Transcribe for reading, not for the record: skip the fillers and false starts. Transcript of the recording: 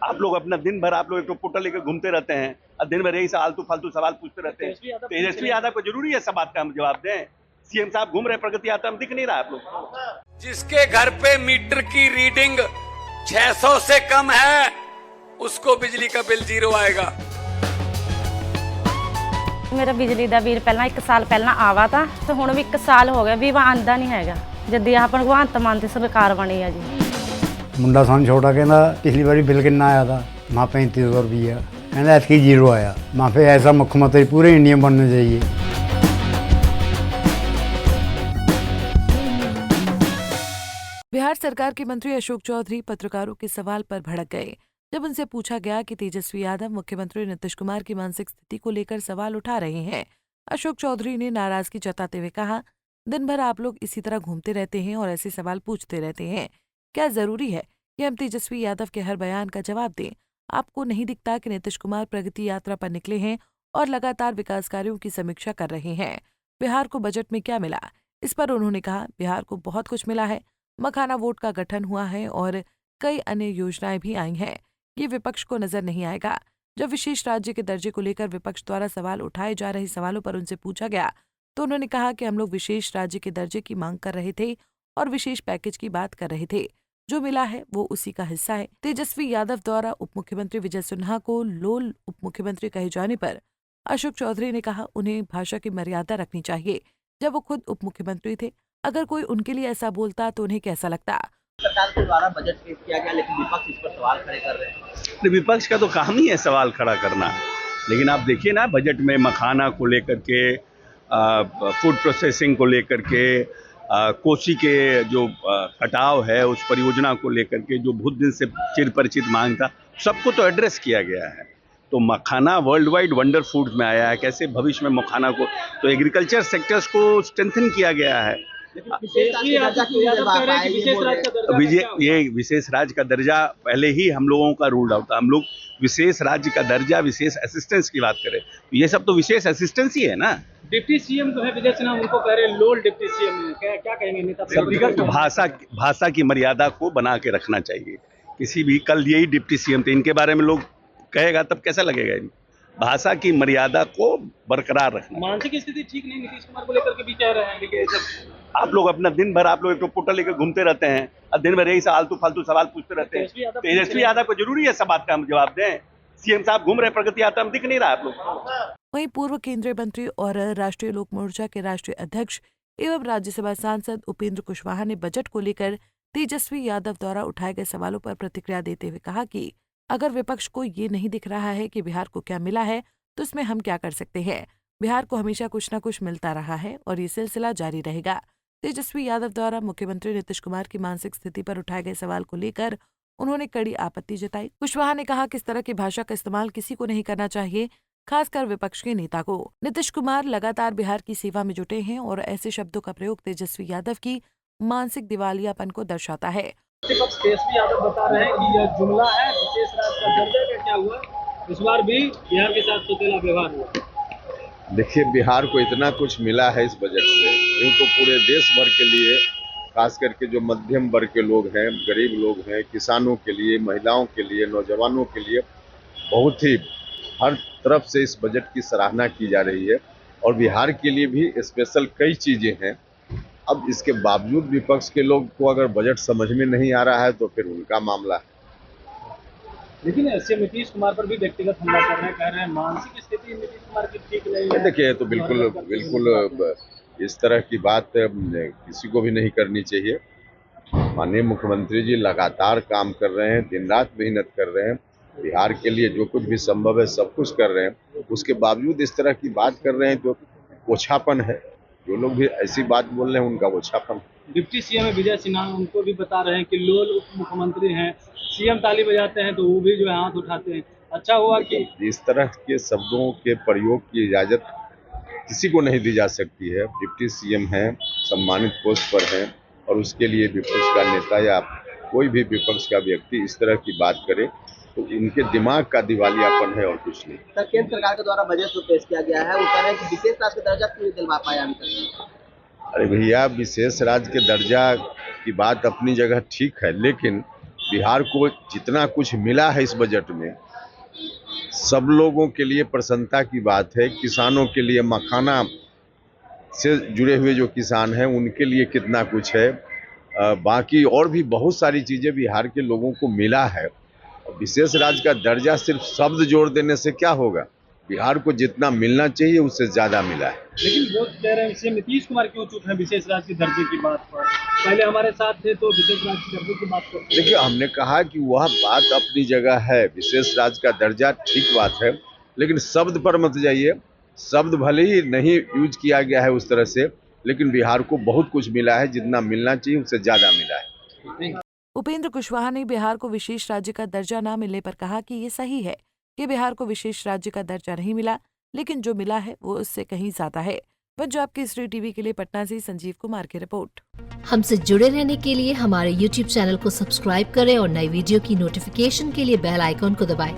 आप लोग अपना दिन भर आप लोग एक तो पोर्टल लेकर घूमते रहते हैं और दिन भर यही आलतू फालतू सवाल पूछते रहते हैं। तेजस्वी यादव को जरूरी है सब बात का हम जवाब दें? सीएम साहब घूम रहे, प्रगति आता हम दिख नहीं रहा आप लोग को। जिसके घर पे मीटर की रीडिंग 600 से कम है उसको बिजली का बिल 0 आएगा। मेरा बिजली का बिल पहला 1 साल पहला आवा था तो हुण भी 1 साल हो गया भी वह आंदा नहीं हैगा जदी आह भगवंत मान दी सरकार बनी है जी। मुंडा सन छोटा कहना पिछली बारी बिल कितना आया था? मां 3500 रुपया कहना ऐतकी 0 आया। मां फिर ऐसा मुख्यमंत्री पूरे इंडिया में बनना चाहिए। बिहार सरकार के मंत्री अशोक चौधरी पत्रकारों के सवाल पर भड़क गए जब उनसे पूछा गया कि तेजस्वी यादव मुख्यमंत्री नीतीश कुमार की मानसिक स्थिति को लेकर सवाल उठा रहे हैं। अशोक चौधरी ने नाराजगी जताते हुए कहा, दिन भर आप लोग इसी तरह घूमते रहते हैं और ऐसे सवाल पूछते रहते हैं। क्या जरूरी है कि हम तेजस्वी यादव के हर बयान का जवाब दें? आपको नहीं दिखता कि नीतीश कुमार प्रगति यात्रा पर निकले हैं और लगातार विकास कार्यों की समीक्षा कर रहे हैं? बिहार को बजट में क्या मिला? इस पर उन्होंने कहा, बिहार को बहुत कुछ मिला है। मखाना वोट का गठन हुआ है और कई अन्य योजनाएं भी आई हैं। ये विपक्ष को नजर नहीं आएगा। जब विशेष राज्य के दर्जे को लेकर विपक्ष द्वारा सवाल उठाए जा रहे सवालों पर उनसे पूछा गया तो उन्होंने कहा कि हम लोग विशेष राज्य के दर्जे की मांग कर रहे थे और विशेष पैकेज की बात कर रहे थे। जो मिला है वो उसी का हिस्सा है। तेजस्वी यादव द्वारा उप मुख्यमंत्री विजय सिन्हा को लोल उप मुख्यमंत्री कहे जाने पर अशोक चौधरी ने कहा, उन्हें भाषा की मर्यादा रखनी चाहिए। जब वो खुद उप मुख्यमंत्री थे, अगर कोई उनके लिए ऐसा बोलता तो उन्हें कैसा लगता? सरकार के द्वारा बजट पेश किया गया लेकिन विपक्ष इस पर सवाल खड़े कर रहे हैं। विपक्ष का तो काम ही है सवाल खड़ा करना। लेकिन आप देखिए ना, बजट में मखाना को लेकर के, फूड प्रोसेसिंग को लेकर के, कोसी के जो कटाव है उस परियोजना को लेकर के जो बहुत दिन से चिर परिचित मांग था, सबको तो एड्रेस किया गया है। तो मखाना वर्ल्ड वाइड वंडर फूड्स में आया है। कैसे भविष्य में मखाना को, तो एग्रीकल्चर सेक्टर्स को स्ट्रेंथन किया गया है। ये विशेष राज्य का दर्जा पहले ही हम लोगों का रूल्ड आउट था। हम लोग विशेष राज्य का दर्जा, विशेष असिस्टेंस की बात करें तो ये सब तो विशेष असिस्टेंस ही है ना। डिप्टी सीएम जो है विजय सिन्हा, उनको कह रहे हैं लोल डिप्टी सीएम है। क्या कहेंगे नेता? भाषा की मर्यादा को बना के रखना चाहिए। किसी भी, कल यही डिप्टी सीएम थे, इनके बारे में लोग कहेगा तब कैसा लगेगा? भाषा की मर्यादा को बरकरार रखना। मानसिक स्थिति ठीक नहीं नीतीश कुमार को लेकर के भी कह रहे हैं, लेकिन आप लोग अपना दिन भर आप लोग एक तो पोर्टल लेकर घूमते रहते हैं और दिन भर यही आलतू फालतू सवाल पूछते रहते हैं। तेजस्वी यादव को जरूरी है सब बात का हम जवाब दें? सीएम साहब घूम रहे, प्रगति आता हम दिख नहीं रहा आप लोग को। वहीं पूर्व केंद्रीय मंत्री और राष्ट्रीय लोक मोर्चा के राष्ट्रीय अध्यक्ष एवं राज्यसभा सांसद उपेंद्र कुशवाहा ने बजट को लेकर तेजस्वी यादव द्वारा उठाए गए सवालों पर प्रतिक्रिया देते हुए कहा कि अगर विपक्ष को ये नहीं दिख रहा है कि बिहार को क्या मिला है तो इसमें हम क्या कर सकते हैं। बिहार को हमेशा कुछ न कुछ मिलता रहा है और ये सिलसिला जारी रहेगा। तेजस्वी यादव द्वारा मुख्यमंत्री नीतीश कुमार की मानसिक स्थिति पर उठाए गए सवाल को लेकर उन्होंने कड़ी आपत्ति जताई। कुशवाहा ने कहा कि इस तरह की भाषा का इस्तेमाल किसी को नहीं करना चाहिए, खासकर विपक्ष के नेता को। नीतीश कुमार लगातार बिहार की सेवा में जुटे हैं और ऐसे शब्दों का प्रयोग तेजस्वी यादव की मानसिक दिवालियापन को दर्शाता है। तेजस्वी यादव बता रहे हैं कि यह जुमला है, विशेष राज्य का दर्जा का क्या हुआ, इस बार भी बिहार के साथ सौतेला व्यवहार हुआ। देखिए, बिहार को इतना कुछ मिला है इस बजट से, यूँ तो पूरे देश भर के लिए, खास करके जो मध्यम वर्ग के लोग हैं, गरीब लोग हैं, किसानों के लिए, महिलाओं के लिए, नौजवानों के लिए बहुत ही हर तरफ से इस बजट की सराहना की जा रही है और बिहार के लिए भी स्पेशल कई चीज़ें हैं। अब इसके बावजूद विपक्ष के लोग को अगर बजट समझ में नहीं आ रहा है तो फिर उनका मामला है। लेकिन ऐसे नीतीश कुमार पर भी व्यक्तिगत हमला कर रहे हैं, कह रहे हैं मानसिक स्थिति नीतीश कुमार की ठीक नहीं है। देखिए, तो बिल्कुल इस तरह की बात किसी को भी नहीं करनी चाहिए। माननीय मुख्यमंत्री जी लगातार काम कर रहे हैं, दिन रात मेहनत कर रहे हैं, बिहार के लिए जो कुछ भी संभव है सब कुछ कर रहे हैं। उसके बावजूद इस तरह की बात कर रहे हैं तो ओछापन है। जो लोग भी ऐसी बात बोल रहे हैं उनका ओछापन। डिप्टी सीएम विजय सिन्हा, उनको भी बता रहे हैं कि लोल उप मुख्यमंत्री हैं, सीएम ताली बजाते हैं तो वो भी जो है हाथ उठाते हैं। अच्छा हुआ कि इस तरह के शब्दों के प्रयोग की इजाजत किसी को नहीं दी जा सकती है। डिप्टी सीएम हैं, सम्मानित पोस्ट पर हैं और उसके लिए विपक्ष का नेता या कोई भी विपक्ष का व्यक्ति इस तरह की बात करे तो इनके दिमाग का दिवालियापन है और कुछ नहीं। सर, केंद्र सरकार के द्वारा बजट जो पेश किया गया है वो कह रहे हैं कि विशेष राज्य का दर्जा क्यों नहीं दिलवा पाया अभी तक? अरे भैया, विशेष राज्य के दर्जा की बात अपनी जगह ठीक है, लेकिन बिहार को जितना कुछ मिला है इस बजट में, सब लोगों के लिए प्रसन्नता की बात है। किसानों के लिए, मखाना से जुड़े हुए जो किसान हैं उनके लिए कितना कुछ है, बाकी और भी बहुत सारी चीज़ें बिहार के लोगों को मिला है। विशेष राज्य का दर्जा सिर्फ शब्द जोड़ देने से क्या होगा, बिहार को जितना मिलना चाहिए उससे ज़्यादा मिला है। लेकिन वो कह रहे हैं सीएम नीतीश कुमार क्यों चुप है विशेष राज्य के दर्जे की बात पर? पहले हमारे साथ थे तो विशेष राज्य के दर्जे की बात करते थे। देखिए, हमने कहा कि वह बात अपनी जगह है, विशेष राज्य का दर्जा ठीक बात है, लेकिन शब्द पर मत जाइए। शब्द भले ही नहीं यूज किया गया है उस तरह से, लेकिन बिहार को बहुत कुछ मिला है, जितना मिलना चाहिए उससे ज़्यादा मिला है। उपेंद्र कुशवाहा ने बिहार को विशेष राज्य का दर्जा न मिलने पर कहा कि ये सही है कि बिहार को विशेष राज्य का दर्जा नहीं मिला, लेकिन जो मिला है वो उससे कहीं ज्यादा है। पंजाब केसरी टीवी के लिए पटना से संजीव कुमार की रिपोर्ट। हमसे जुड़े रहने के लिए हमारे YouTube चैनल को सब्सक्राइब करें और नई वीडियो की नोटिफिकेशन के लिए बेल आइकॉन को दबाएं।